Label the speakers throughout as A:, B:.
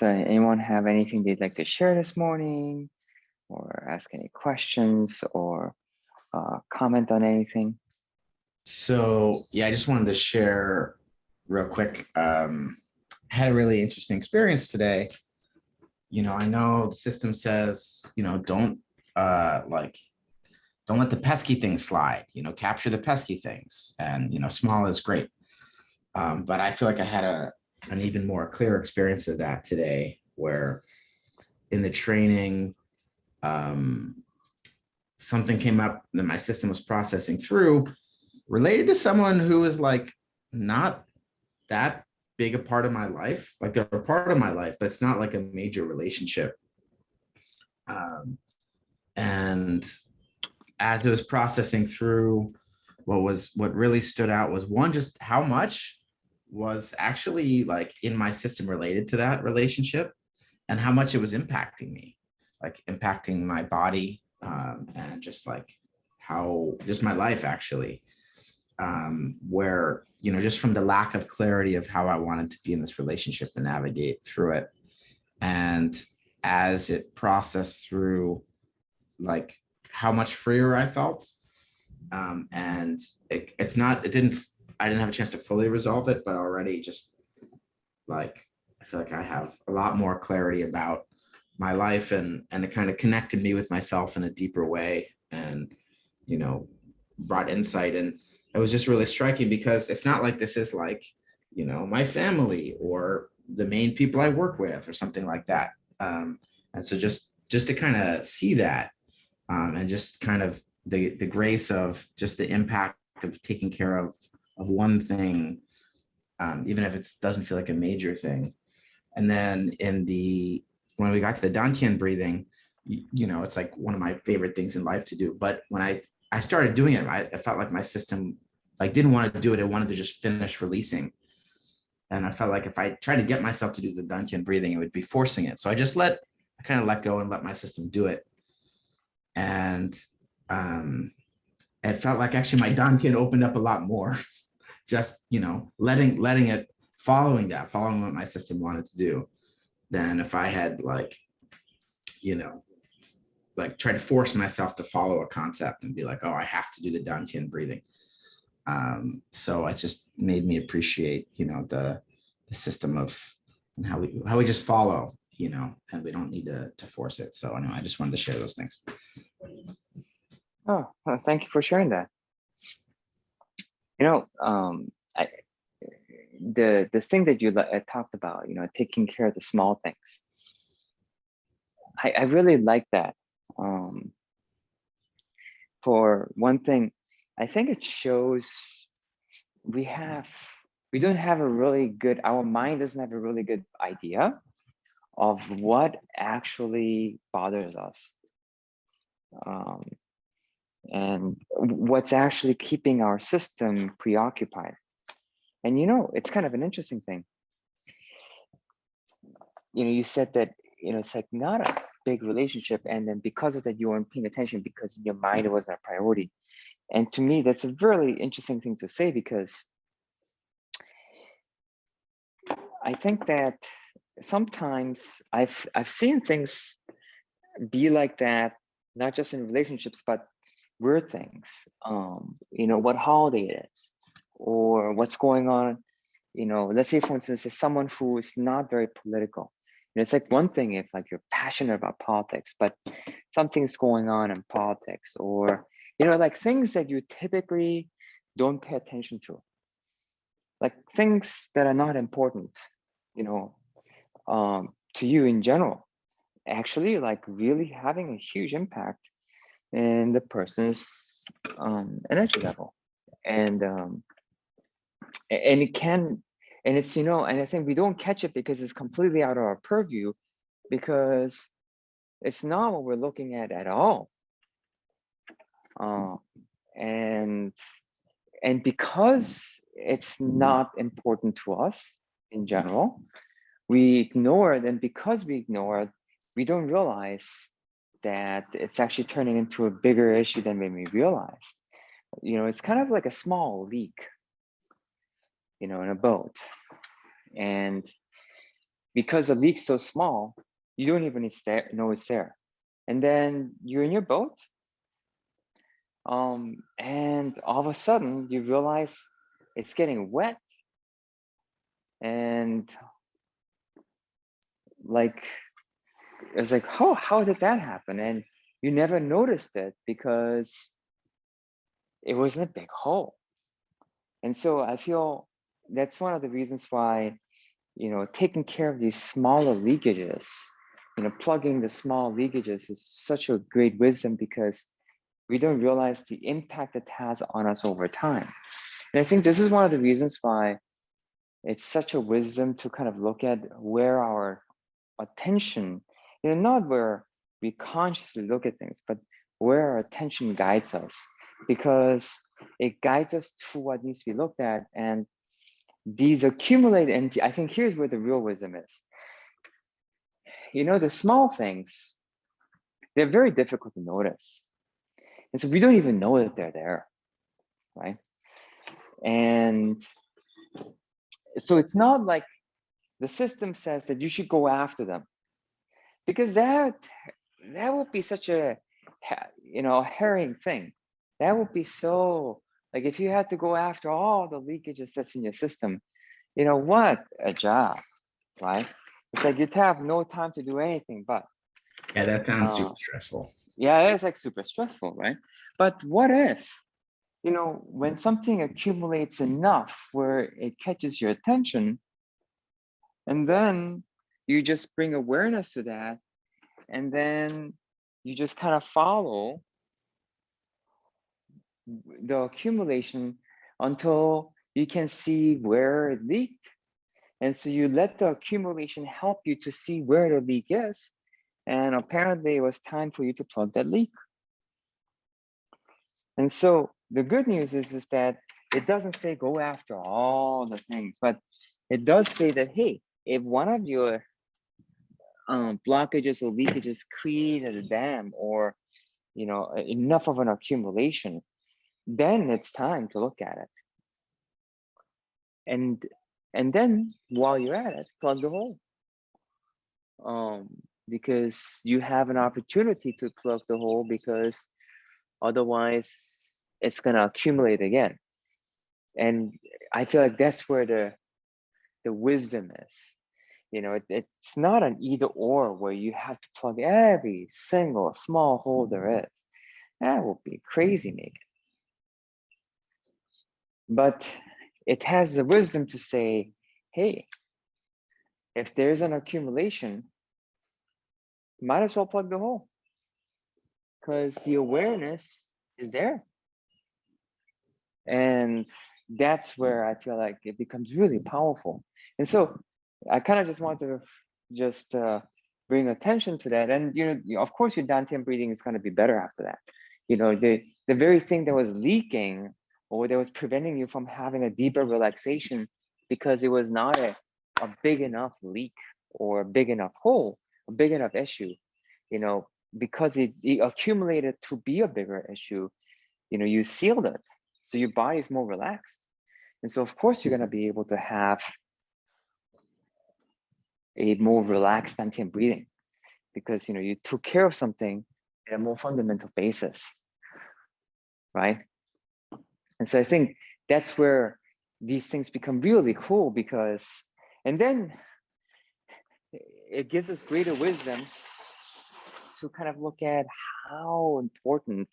A: So anyone have anything they'd like to share this morning, or ask any questions, or comment on anything?
B: So yeah, I just wanted to share real quick. Had a really interesting experience today. I know the system says, don't let the pesky things slide, capture the pesky things. And, small is great. But I feel like I had an even more clear experience of that today, where in the training, something came up that my system was processing through related to someone who is like not that big a part of my life. Like they're a part of my life, but it's not like a major relationship. And as it was processing through, what really stood out was one, just how much was actually like in my system related to that relationship, and how much it was impacting me, like impacting my body, and just like how just my life actually, where, just from the lack of clarity of how I wanted to be in this relationship and navigate through it. And as it processed through, like how much freer I felt. And I didn't have a chance to fully resolve it, but already just like, I feel like I have a lot more clarity about my life, and it kind of connected me with myself in a deeper way, and, brought insight. And it was just really striking, because it's not like this is like, my family or the main people I work with or something like that. And so just to kind of see that, and just kind of the grace of just the impact of taking care of one thing, even if it doesn't feel like a major thing. And then when we got to the Dantian breathing, it's like one of my favorite things in life to do. But when I started doing it, I felt like my system like didn't want to do it. It wanted to just finish releasing. And I felt like if I tried to get myself to do the Dantian breathing, it would be forcing it. So I kind of let go and let my system do it. And it felt like actually my Dantian opened up a lot more. Just, letting it, following what my system wanted to do, than if I had like try to force myself to follow a concept and be like, oh, I have to do the Dantian breathing. So it just made me appreciate, the system of, and how we just follow, and we don't need to force it. So anyway, I just wanted to share those things.
A: Oh, well, thank you for sharing that. The thing that you talked about, taking care of the small things. I really like that. For one thing, I think it shows we don't have a really good, our mind doesn't have a really good idea of what actually bothers us. And what's actually keeping our system preoccupied. And it's kind of an interesting thing. You said that, it's like not a big relationship, and then because of that, you weren't paying attention because in your mind it wasn't a priority. And to me, that's a really interesting thing to say, because I think that sometimes I've seen things be like that, not just in relationships, but weird things. What holiday it is, or what's going on. Let's say, for instance, if someone who is not very political, it's like one thing if like you're passionate about politics, but something's going on in politics, or like things that you typically don't pay attention to, like things that are not important, to you in general, actually like really having a huge impact in the person's energy level. And it can, and it's, and I think we don't catch it because it's completely out of our purview, because it's not what we're looking at all. And because it's not important to us in general, we ignore it. And because we ignore it, we don't realize that it's actually turning into a bigger issue than we realized. It's kind of like a small leak, in a boat. And because the leak's so small, you don't even know it's there. And then you're in your boat, and all of a sudden you realize it's getting wet, and like it's like, oh, how did that happen? And you never noticed it because it wasn't a big hole. And so I feel that's one of the reasons why, taking care of these smaller leakages, plugging the small leakages is such a great wisdom, because we don't realize the impact it has on us over time. And I think this is one of the reasons why it's such a wisdom to kind of look at where our attention, not where we consciously look at things, but where our attention guides us, because it guides us to what needs to be looked at. And these accumulate, and I think here's where the real wisdom is. The small things, they're very difficult to notice. And so we don't even know that they're there, right? And so it's not like the system says that you should go after them, because that would be such a harrowing thing. That would be so, like, if you had to go after all the leakages that's in your system, what a job, right? It's like you'd have no time to do anything but.
B: Yeah, that sounds super stressful.
A: Yeah, it's like super stressful, right? But what if, when something accumulates enough where it catches your attention, and then you just bring awareness to that, and then you just kind of follow the accumulation until you can see where it leaked. And so you let the accumulation help you to see where the leak is. And apparently it was time for you to plug that leak. And so the good news is that it doesn't say go after all the things, but it does say that, hey, if one of your blockages or leakages created a dam, or enough of an accumulation, then it's time to look at it. And then while you're at it, plug the hole. Because you have an opportunity to plug the hole, because otherwise it's gonna accumulate again. And I feel like that's where the wisdom is. It's not an either or where you have to plug every single small hole there is. That would be crazy making. But it has the wisdom to say, hey, if there's an accumulation, might as well plug the hole, because the awareness is there. And that's where I feel like it becomes really powerful. And so I kind of just want to just bring attention to that. And of course your dantian breathing is going to be better after that. The very thing that was leaking, or that was preventing you from having a deeper relaxation, because it was not a big enough leak, or a big enough hole, a big enough issue, because it accumulated to be a bigger issue, you sealed it, so your body is more relaxed. And so of course you're going to be able to have a more relaxed dantian breathing, because you took care of something at a more fundamental basis, right? And so I think that's where these things become really cool, because, and then it gives us greater wisdom to kind of look at how important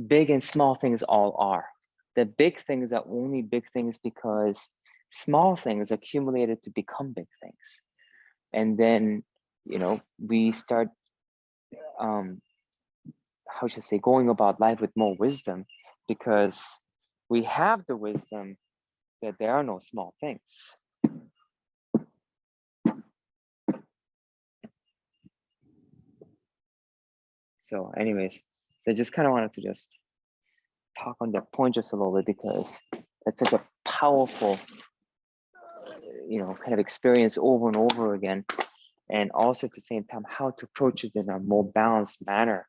A: big and small things all are. The big things are only big things because small things accumulated to become big things. And then, we start, how should I say, going about life with more wisdom, because we have the wisdom that there are no small things. So anyways, so I just kind of wanted to just talk on that point just a little bit, because it's such a powerful, kind of experience over and over again. And also at the same time, how to approach it in a more balanced manner,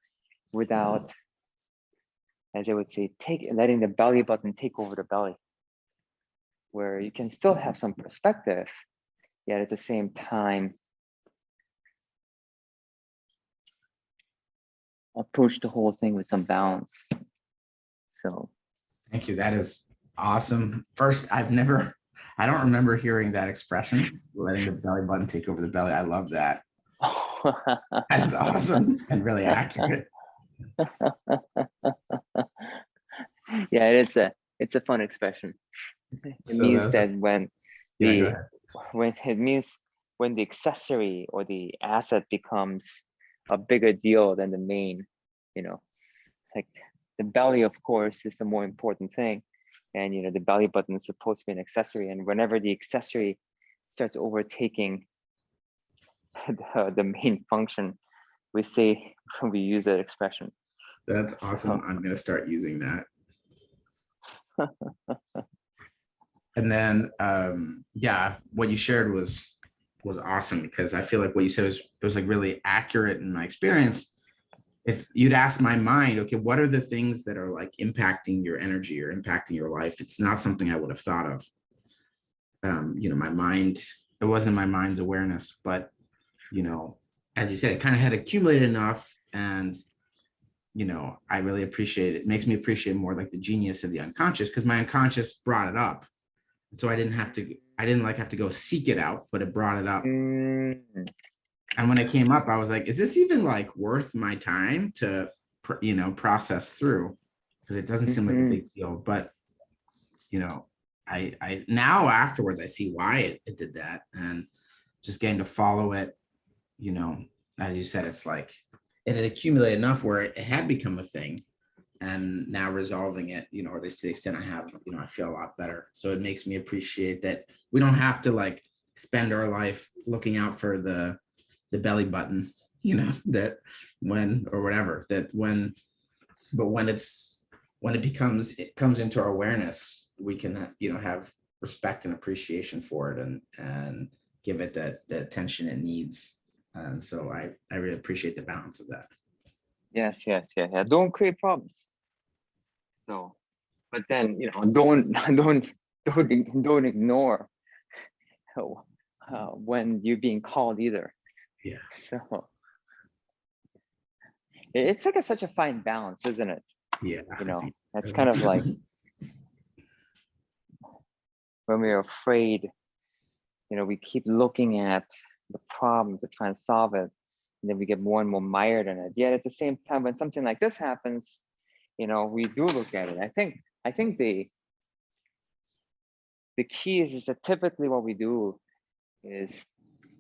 A: without, as I would say, letting the belly button take over the belly, where you can still have some perspective, yet at the same time, approach the whole thing with some balance. So
B: Thank you. That is awesome. First, I don't remember hearing that expression, letting the belly button take over the belly. I love that. That is awesome and really accurate.
A: yeah, it's a fun expression. It
B: So
A: means
B: that's,
A: that when
B: yeah, go
A: the
B: ahead.
A: when the accessory or the asset becomes a bigger deal than the main, you know, like the belly, of course, is the more important thing. And the belly button is supposed to be an accessory. And whenever the accessory starts overtaking the main function, we say we use that expression.
B: That's awesome.
A: So
B: I'm going to start using that. And then, yeah, what you shared was awesome, because I feel like what you said was like really accurate in my experience. If you'd ask my mind, okay, what are the things that are like impacting your energy or impacting your life? It's not something I would have thought of. My mind, it wasn't my mind's awareness, but, as you said, it kind of had accumulated enough. And, I really appreciate it. It makes me appreciate more like the genius of the unconscious, because my unconscious brought it up. So I didn't have to go seek it out, but it brought it up.
A: mm,
B: And when it came up, I was like, is this even like worth my time to, process through? Because it doesn't seem like a
A: mhm.
B: big deal. But, I now afterwards, I see why it did that. And just getting to follow it, as you said, it's like it had accumulated enough where it had become a thing. And now resolving it, or at least to the extent I have, I feel a lot better. So it makes me appreciate that we don't have to like spend our life looking out for the belly button, that when or whatever, but when it comes into our awareness, we can, have respect and appreciation for it, and give it the attention it needs. And so I really appreciate the balance of that.
A: Yes, yes, yeah, yeah. Don't create problems. So, but then don't don't ignore when you're being called either.
B: Yeah.
A: So it's like such a fine balance, isn't it?
B: Yeah.
A: That's kind of like when we're afraid, we keep looking at the problem to try and solve it, and then we get more and more mired in it. Yet at the same time, when something like this happens, we do look at it. I think the key is that typically what we do is,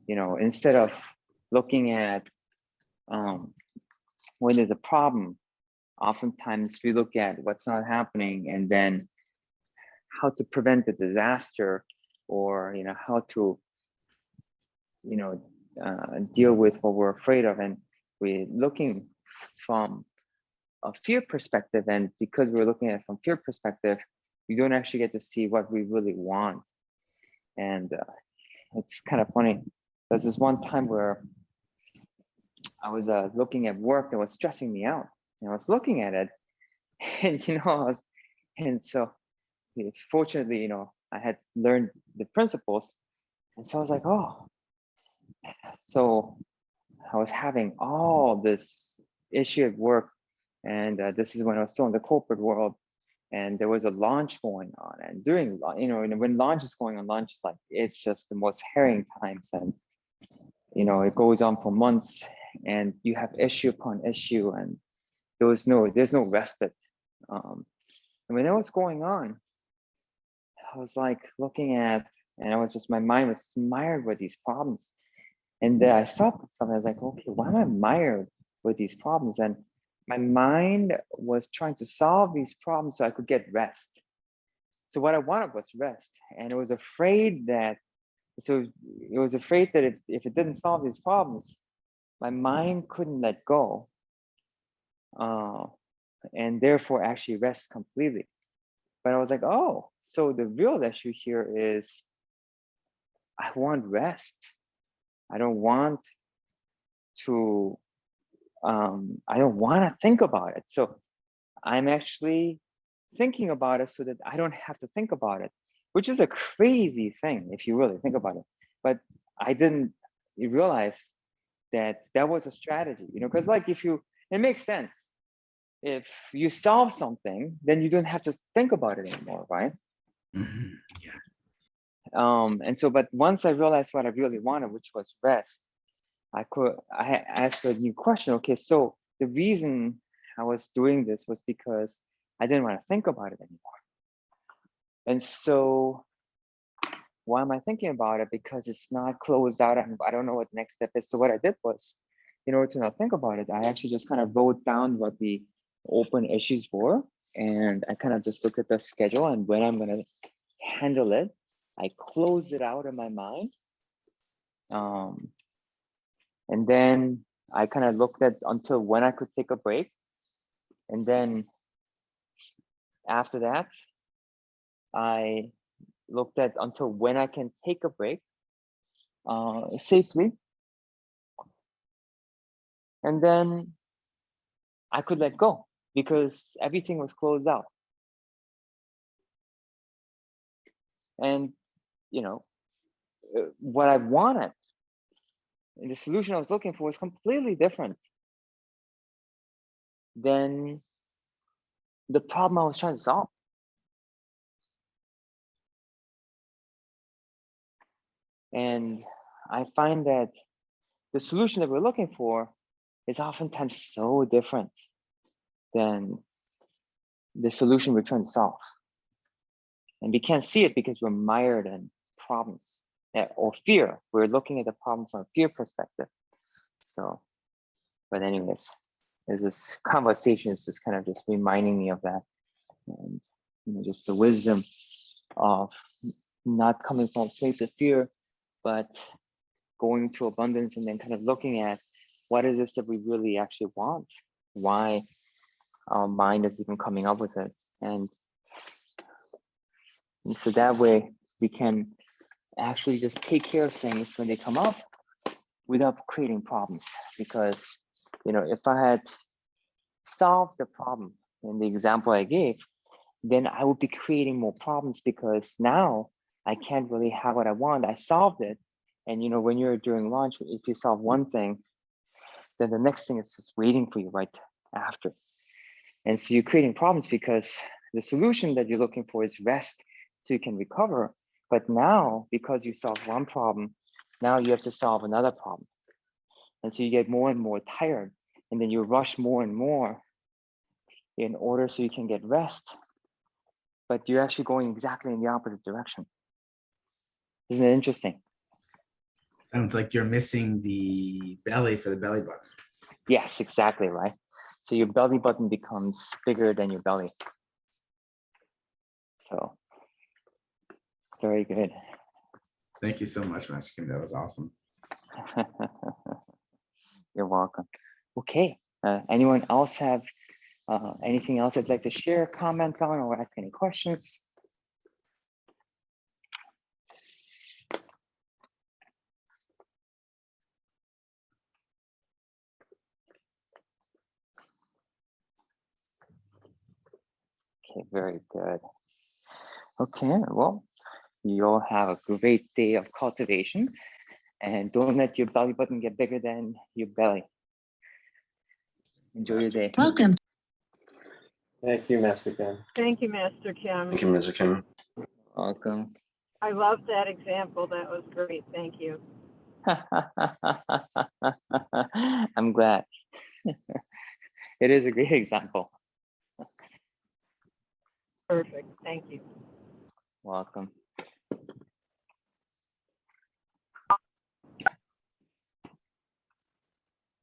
A: instead of looking at when there's a problem, oftentimes we look at what's not happening and then how to prevent the disaster, or how to deal with what we're afraid of. And we're looking from a fear perspective, and because we're looking at it from fear perspective, we don't actually get to see what we really want. And it's kind of funny. There's this one time where I was looking at work that was stressing me out, and I was looking at it, and and so fortunately, I had learned the principles, and so I was like, oh, so I was having all this issue at work, and this is when I was still in the corporate world, and there was a launch going on, and during and when launch is going on, launch is like, it's just the most harrowing times, and it goes on for months, and you have issue upon issue, and there's no respite. And when that was going on, I was like looking at, and my mind was mired with these problems. And then I stopped myself. I was like, okay, why am I mired with these problems? And my mind was trying to solve these problems so I could get rest. So what I wanted was rest, and it was afraid that, if it didn't solve these problems, my mind couldn't let go, uh, and therefore actually rest completely. But I was like, oh, so the real issue here is I want rest. I don't want to I don't want to think about it. So I'm actually thinking about it so that I don't have to think about it, which is a crazy thing if you really think about it. but I didn't realize that that was a strategy, because like it makes sense. If you solve something, then you don't have to think about it anymore, right?
B: Mhm. Yeah.
A: And so, but once I realized what I really wanted, which was rest, I asked a new question. Okay, so the reason I was doing this was because I didn't want to think about it anymore. And so why am I thinking about it? Because it's not closed out and I don't know what the next step is. So what I did was, in order to not think about it, I actually just kind of wrote down what the open issues were. And I kind of just looked at the schedule and when I'm going to handle it, I closed it out in my mind. And then I kind of looked at until when I could take a break. And then after that, I looked at until when I can take a break safely. And then I could let go because everything was closed out. And, what I wanted and the solution I was looking for was completely different than the problem I was trying to solve. And I find that the solution that we're looking for is oftentimes so different than the solution we're trying to solve. And we can't see it because we're mired in problems or fear. We're looking at the problem from a fear perspective. So, but anyways, this conversation is just kind of just reminding me of that. And just the wisdom of not coming from a place of fear, but going to abundance and then kind of looking at what is this that we really actually want, why our mind is even coming up with it. And so that way we can actually just take care of things when they come up without creating problems. Because, if I had solved the problem in the example I gave, then I would be creating more problems because now I can't really have what I want. I solved it. And when you're doing launch, if you solve one thing, then the next thing is just waiting for you right after. And so you're creating problems because the solution that you're looking for is rest so you can recover. But now, because you solved one problem, now you have to solve another problem. And so you get more and more tired, and then you rush more and more in order so you can get rest. But you're actually going exactly in the opposite direction. Isn't it interesting?
B: Sounds like you're missing the belly for the belly button.
A: Yes, exactly, right? So your belly button becomes bigger than your belly. So very good.
B: Thank you so much, Master Kim. That was awesome.
A: You're welcome. Okay, anyone else have anything else I'd like to share, comment on, or ask any questions? Okay, very good. Okay, well, you'll have a great day of cultivation and don't let your belly button get bigger than your belly. Enjoy your day.
C: Welcome.
D: Thank you, Master Kim.
E: Thank you, Master Kim.
D: Thank you, Mr. Kim.
A: Welcome.
E: I love that example. That was great. Thank you.
A: I'm glad. It is a great example.
E: Perfect. Thank you.
A: Welcome.